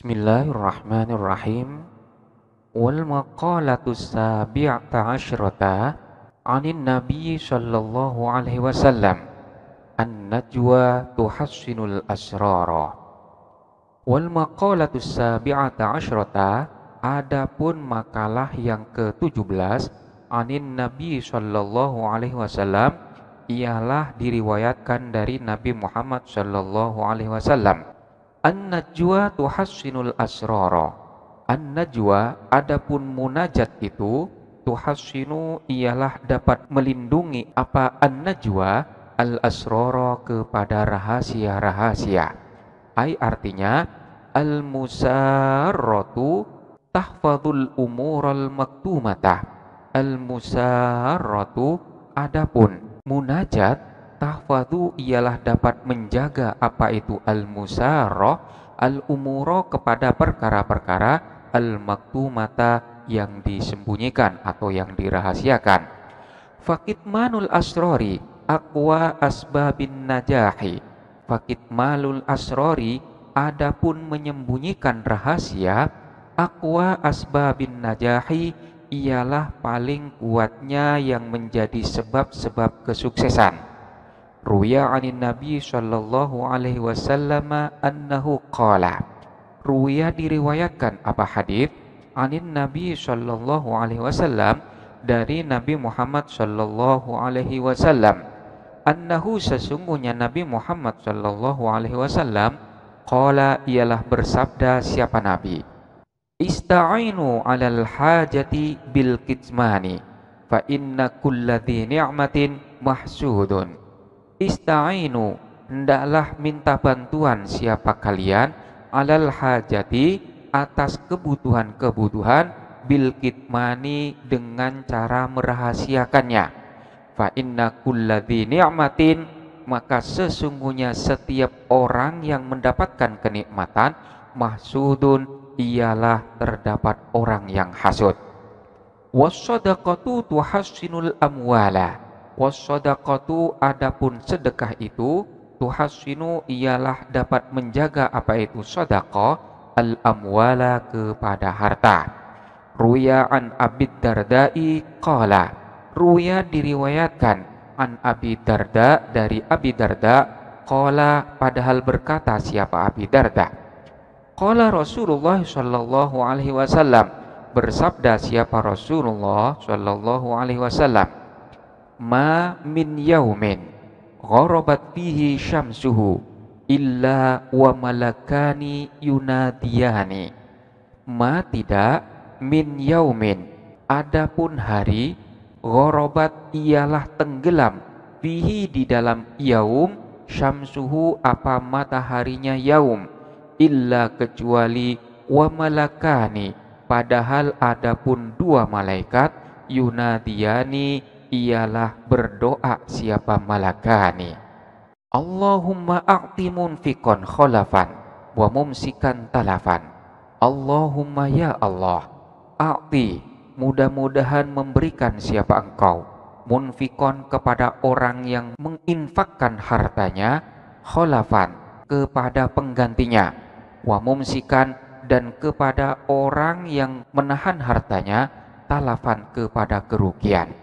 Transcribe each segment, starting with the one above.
Bismillahirrahmanirrahim. Wal maqalatu sabi'ata asyrata 'anil Nabi sallallahu alaihi wasallam. An-najwa tuhassinul asrara. Wal maqalatu sabi'ata asyrata, adapun makalah yang ke-17 'anil Nabi sallallahu alaihi wasallam, ialah diriwayatkan dari Nabi Muhammad sallallahu alaihi wasallam. An-najwa tuhassinul asrara. An-najwa, adapun munajat itu, tuhassinu, ialah dapat melindungi apa an-najwa al-asrara, kepada rahasia-rahasia. Ai artinya al-musarratu tahfadul umural maktumatah. Al-musarratu, adapun munajat, tahfadhu, ialah dapat menjaga apa itu al-musarrah, al-umura, kepada perkara-perkara, al-maktumata, yang disembunyikan atau yang dirahasiakan. Fakitmanul asrori aqwa asbabin najahi. Fakitmalul asrori, adapun menyembunyikan rahasia, aqwa asbabin najahi, ialah paling kuatnya yang menjadi sebab-sebab kesuksesan. Ruya anin Nabi sallallahu alaihi wasallam annahu qala. Ruya, diriwayatkan apa hadis, anin Nabi sallallahu alaihi wasallam, dari Nabi Muhammad sallallahu alaihi wasallam, annahu, sesungguhnya Nabi Muhammad sallallahu alaihi wasallam, qala, ialah bersabda siapa Nabi, ista'inu 'alal hajati bil kitmani fa inna kulladzi ni'matin mahsudun. Ista'inu, hendaklah minta bantuan siapa kalian, alal hajati, atas kebutuhan-kebutuhan, bil kitmani, dengan cara merahasiakannya. Fa inna kulladzi ni'matin, maka sesungguhnya setiap orang yang mendapatkan kenikmatan, mahsudun, ialah terdapat orang yang hasud. Was-shadaqatu tuhassinul amwala. Was-shadaqatu, adapun sedekah itu, tuhassinu, ialah dapat menjaga apa itu sedekah, al-amwala, kepada harta. Ruya an Abi Dardai qala. Ruya, diriwayatkan an Abi Darda, dari Abi Darda, qala, padahal berkata siapa Abi Darda, qala Rasulullah sallallahu alaihi wasallam, bersabda siapa Rasulullah sallallahu alaihi wasallam, ma min yaumin gharabat fihi syamsuhu illa wa malakani yunadiyani. Ma, tidak, min yaumin, adapun hari, gharabat, ialah tenggelam, fihi, di dalam yaum, syamsuhu, apa mataharinya yaum, illa, kecuali, wa malakani, padahal adapun dua malaikat, yunadiyani, ialah berdoa siapa malakani. Allahumma a'ti munfiqan khalafan wa mumsikan talafan. Allahumma, ya Allah, a'ti, mudah-mudahan memberikan siapa engkau, munfikon, kepada orang yang menginfakkan hartanya, khalafan, kepada penggantinya, wa mumsikan, dan kepada orang yang menahan hartanya, talafan, kepada kerugian.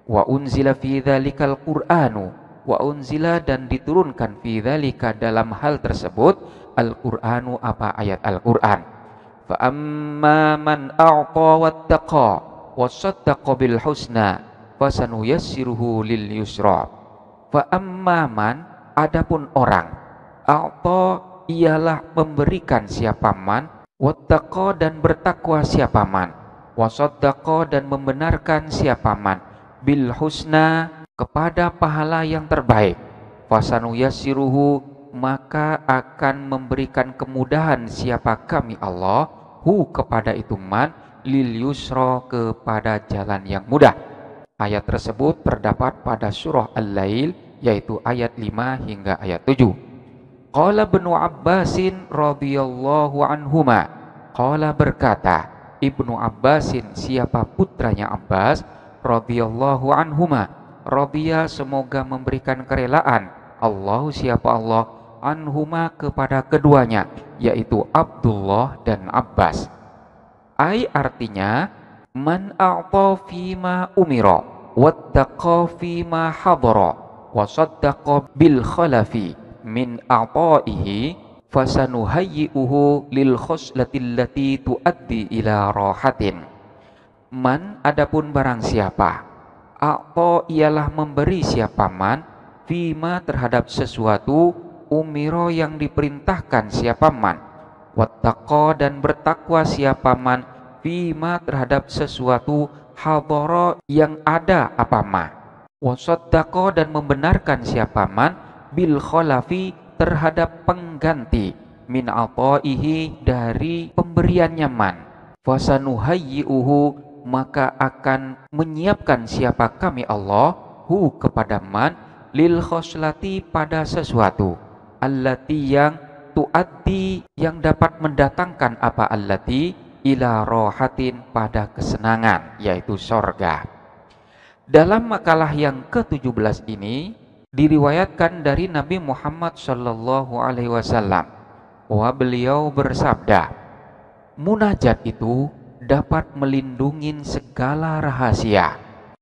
Wa unzila fi dzalikal qur'anu, wa unzila, dan diturunkan, fi dzalika, dalam hal tersebut, al-qur'anu, apa ayat Al-Qur'an. Fa amma man a'ta wattaqa wa saddaqa bil husna fasanuyassiruhu lil yusra. Fa amma man, adapun orang, a'ta, ialah memberikan siapa man, wattaqa, dan bertakwa siapa man, wa saddaqa, dan membenarkan siapa man, bil husna, kepada pahala yang terbaik, fasanuyassiruhu, maka akan memberikan kemudahan siapa kami Allah, hu, kepada itu man, lil yusra, kepada jalan yang mudah. Ayat tersebut terdapat pada surah Al-Lail, yaitu ayat 5 hingga ayat 7. Qala Ibnu Abbasin radhiyallahu anhuma, qala, berkata Ibnu Abbasin, siapa putranya Abbas, radhiyallahu anhuma, radhiya, semoga memberikan kerelaan, Allah, siapa Allah, anhuma kepada keduanya, yaitu Abdullah dan Abbas. Artinya man a'ta fima umira wattaqa fima hadara wa saddaqa bil khalafi min a'ta'ihi fasanuhayyi'uhu lil khoslatil lati tuaddi ila rahatin. Man, adapun barang siapa, a'ta ialah memberi siapa man, fima terhadap sesuatu, umiro yang diperintahkan siapa man, wattaqa dan bertakwa siapa man, fima terhadap sesuatu, hadara yang ada apa ma, wasaddaqa dan membenarkan siapa man, bil khalafi terhadap pengganti, min ataihi dari pemberiannya man, fasanuhayyi'uhu maka akan menyiapkan siapa kami Allah hu kepada man, lil khoslati pada sesuatu, allati yang tuaddi yang dapat mendatangkan apa allati, ila rohatin pada kesenangan, yaitu sorga. Dalam makalah yang ke-17 ini diriwayatkan dari Nabi Muhammad Shallallahu Alaihi Wasallam bahwa beliau bersabda, munajat itu dapat melindungi segala rahasia.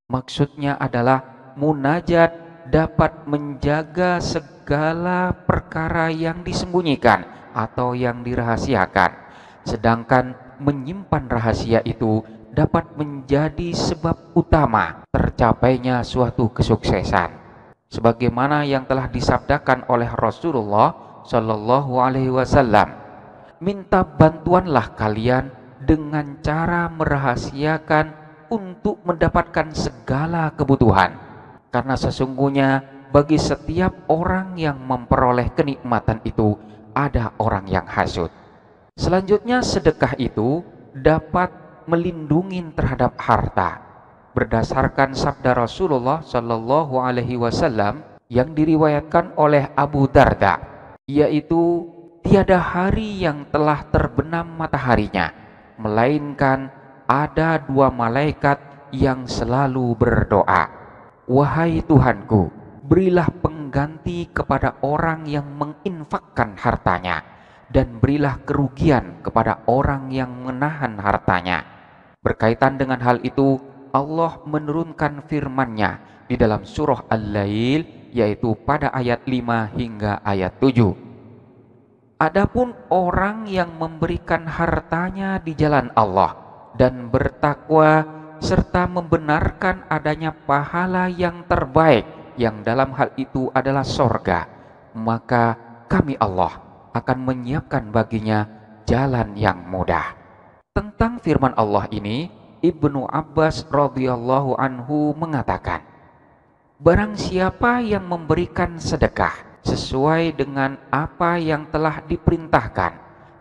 Maksudnya adalah munajat dapat menjaga segala perkara yang disembunyikan atau yang dirahasiakan. Sedangkan menyimpan rahasia itu dapat menjadi sebab utama tercapainya suatu kesuksesan. Sebagaimana yang telah disabdakan oleh Rasulullah Shallallahu Alaihi Wasallam, minta bantuanlah kalian dengan cara merahasiakan untuk mendapatkan segala kebutuhan. Karena sesungguhnya bagi setiap orang yang memperoleh kenikmatan itu ada orang yang hasud. Selanjutnya sedekah itu dapat melindungi terhadap harta. Berdasarkan sabda Rasulullah Shallallahu Alaihi Wasallam yang diriwayatkan oleh Abu Darda, yaitu tiada hari yang telah terbenam mataharinya, melainkan ada dua malaikat yang selalu berdoa, wahai Tuhanku, berilah pengganti kepada orang yang menginfakkan hartanya, dan berilah kerugian kepada orang yang menahan hartanya. Berkaitan dengan hal itu, Allah menurunkan firman-Nya di dalam surah Al-Lail, yaitu pada ayat 5 hingga ayat 7. Adapun orang yang memberikan hartanya di jalan Allah dan bertakwa serta membenarkan adanya pahala yang terbaik, yang dalam hal itu adalah sorga, maka kami Allah akan menyiapkan baginya jalan yang mudah. Tentang firman Allah ini, Ibnu Abbas radhiyallahu anhu mengatakan, barang siapa yang memberikan sedekah sesuai dengan apa yang telah diperintahkan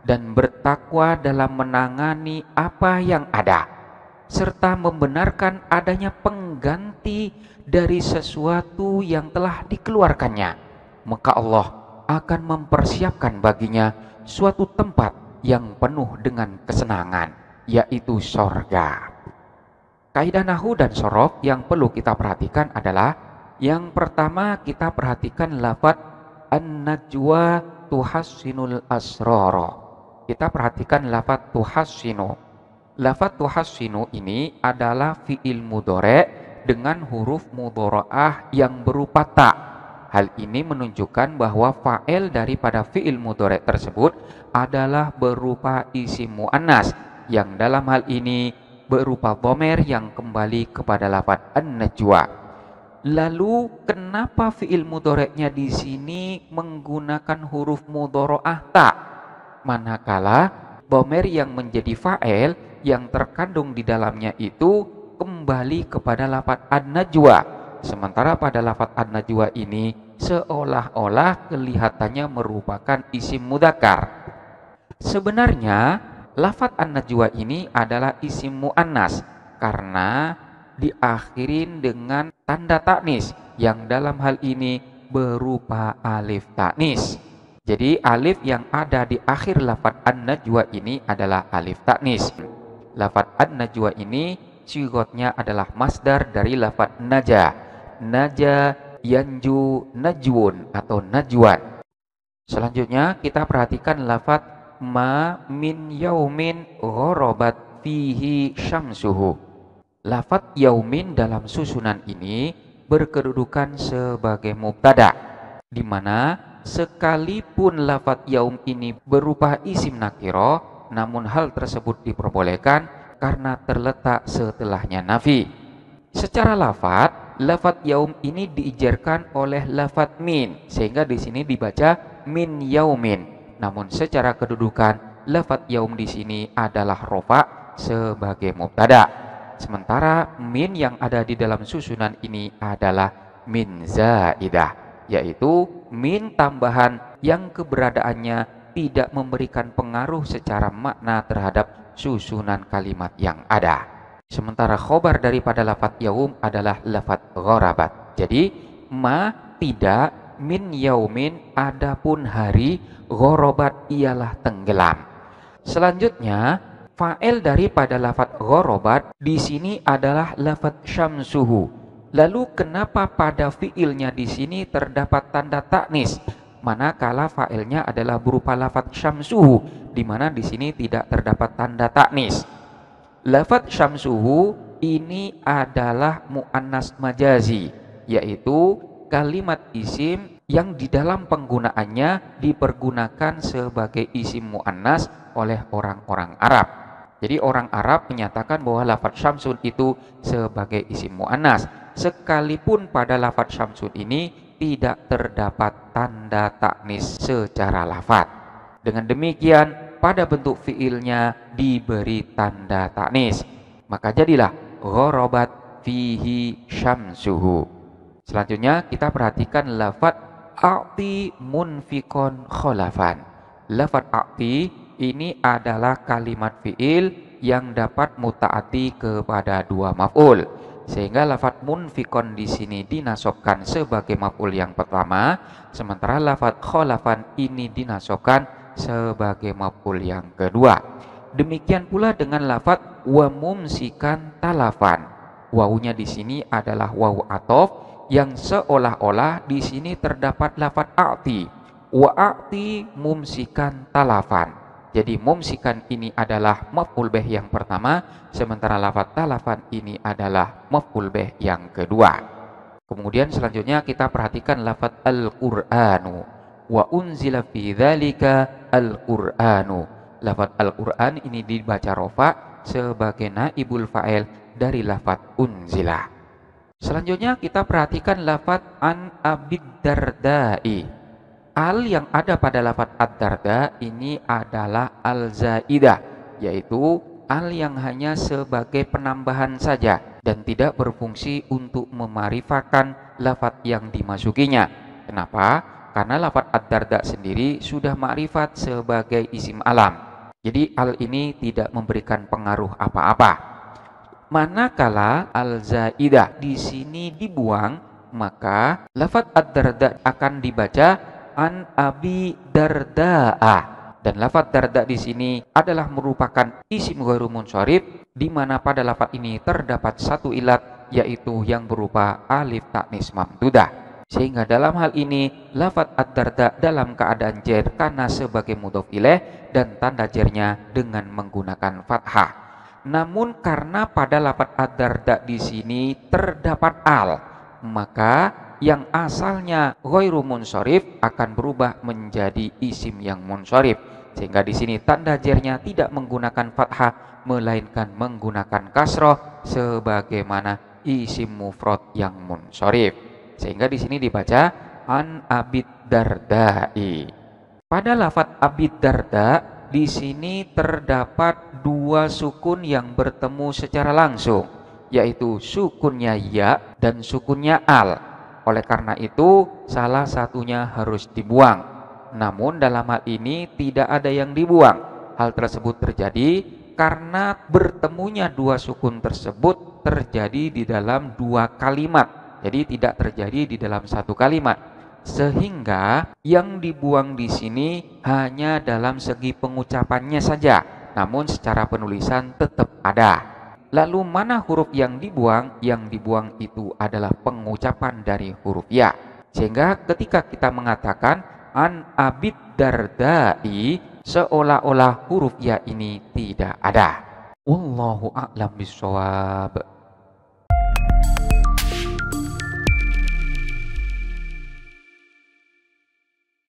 dan bertakwa dalam menangani apa yang ada, serta membenarkan adanya pengganti dari sesuatu yang telah dikeluarkannya, maka Allah akan mempersiapkan baginya suatu tempat yang penuh dengan kesenangan, yaitu sorga. Kaidah nahwu dan sorof yang perlu kita perhatikan adalah, yang pertama kita perhatikan lafaz an-najwa tuhassinul asrara. Kita perhatikan lafaz tuhassinu. Lafaz tuhassinu ini adalah fi'il mudhari' dengan huruf mudhara'ah yang berupa ta. Hal ini menunjukkan bahwa fa'il daripada fi'il mudhari' tersebut adalah berupa isim muannas, yang dalam hal ini berupa dhamir yang kembali kepada lafaz an-najwa. Lalu kenapa fi'il mudhari'nya di sini menggunakan huruf mudhara'ah ta, manakala dhamir yang menjadi fa'il yang terkandung di dalamnya itu kembali kepada lafaz an-najwa, sementara pada lafaz an-najwa ini seolah-olah kelihatannya merupakan isim mudzakkar. Sebenarnya lafaz an-najwa ini adalah isim muannas karena diakhirin dengan tanda taknis yang dalam hal ini berupa alif taknis. Jadi alif yang ada di akhir lafaz an-najwa ini adalah alif taknis. Lafaz an-najwa ini sigotnya adalah masdar dari lafaz naja. Naja yanju najwun atau najwan. Selanjutnya kita perhatikan lafadz ma min yaumin gharabat fihi syamsuhu. Lafadz yaumin dalam susunan ini berkedudukan sebagai mubtada, di mana sekalipun lafadz yaum ini berupa isim nakiro, namun hal tersebut diperbolehkan karena terletak setelahnya nafi. Secara lafadz yaum ini diijarkan oleh lafadz min, sehingga di sini dibaca min yaumin. Namun secara kedudukan lafadz yaum di sini adalah rofa sebagai mubtada. Sementara min yang ada di dalam susunan ini adalah min zaidah, yaitu min tambahan yang keberadaannya tidak memberikan pengaruh secara makna terhadap susunan kalimat yang ada. Sementara khobar daripada lafadz yaum adalah lafadz gharabat. Jadi ma tidak, min yaumin adapun hari, gharabat ialah tenggelam. Selanjutnya fa'il daripada lafadz gharabat di sini adalah lafadz syamsuhu. Lalu kenapa pada fiilnya di sini terdapat tanda taknis, manakala fa'ilnya adalah berupa lafadz syamsuhu, di mana di sini tidak terdapat tanda taknis? Lafadz syamsuhu ini adalah mu'annas majazi, yaitu kalimat isim yang di dalam penggunaannya dipergunakan sebagai isim mu'annas oleh orang-orang Arab. Jadi orang Arab menyatakan bahwa lafadz syamsun itu sebagai isim mu'annas, sekalipun pada lafadz syamsun ini tidak terdapat tanda taknis secara lafadz. Dengan demikian pada bentuk fiilnya diberi tanda taknis, maka jadilah gharabat fihi syamsuhu. Selanjutnya kita perhatikan lafadz a'ti munfikon kholafan. Lafadz a'ti ini adalah kalimat fiil yang dapat muta'ati kepada dua maf'ul, sehingga lafadz munfikon di sini dinasobkan sebagai maf'ul yang pertama, sementara lafadz kholafan ini dinasobkan sebagai maf'ul yang kedua. Demikian pula dengan lafadz wa mumsikan talafan. Wawunya di sini adalah wawu atof yang seolah-olah di sini terdapat lafadz a'ti. Wa a'ti mumsikan talafan. Jadi mumsikan ini adalah maf'ul bih yang pertama, sementara lafadz talafan ini adalah maf'ul bih yang kedua. Kemudian selanjutnya kita perhatikan lafadz al-Qur'anu. Wa unzila fi dzalika al-Qur'anu. Lafadz al-Qur'an ini dibaca rofa sebagai naibul fa'il dari lafadz unzila. Selanjutnya kita perhatikan lafadz an abid dardai. Al yang ada pada lafadz ad-darda ini adalah al-zaidah, yaitu al yang hanya sebagai penambahan saja dan tidak berfungsi untuk memarifakan lafadz yang dimasukinya. Kenapa? Karena lafadz ad-darda sendiri sudah ma'rifat sebagai isim alam. Jadi al ini tidak memberikan pengaruh apa-apa. Manakala al-zaidah di sini dibuang, maka lafadz ad-darda akan dibaca an abi darda'a. Dan lafadz darda di sini adalah merupakan isim ghairu munsharif, di mana pada lafadz ini terdapat satu ilat, yaitu yang berupa alif taknis mamdudah. Sehingga dalam hal ini lafadz ad-darda dalam keadaan jar karena sebagai mudhof ilaih dan tanda jarnya dengan menggunakan fathah. Namun karena pada lafadz ad-darda di sini terdapat al, maka yang asalnya ghairu munsharif akan berubah menjadi isim yang munsharif. Sehingga di sini tanda jarnya tidak menggunakan fathah melainkan menggunakan kasroh sebagaimana isim mufrad yang munsharif. Sehingga di sini dibaca an abid dardai. Pada lafadz abid darda di sini terdapat dua sukun yang bertemu secara langsung, yaitu sukunnya ya dan sukunnya al. Oleh karena itu salah satunya harus dibuang. Namun dalam hal ini tidak ada yang dibuang. Hal tersebut terjadi karena bertemunya dua sukun tersebut terjadi di dalam dua kalimat. Jadi tidak terjadi di dalam satu kalimat, sehingga yang dibuang di sini hanya dalam segi pengucapannya saja, namun secara penulisan tetap ada. Lalu mana huruf yang dibuang? Yang dibuang itu adalah pengucapan dari huruf ya. Sehingga ketika kita mengatakan an Abid Dardai seolah-olah huruf ya ini tidak ada. Wallahu a'lam bishawab.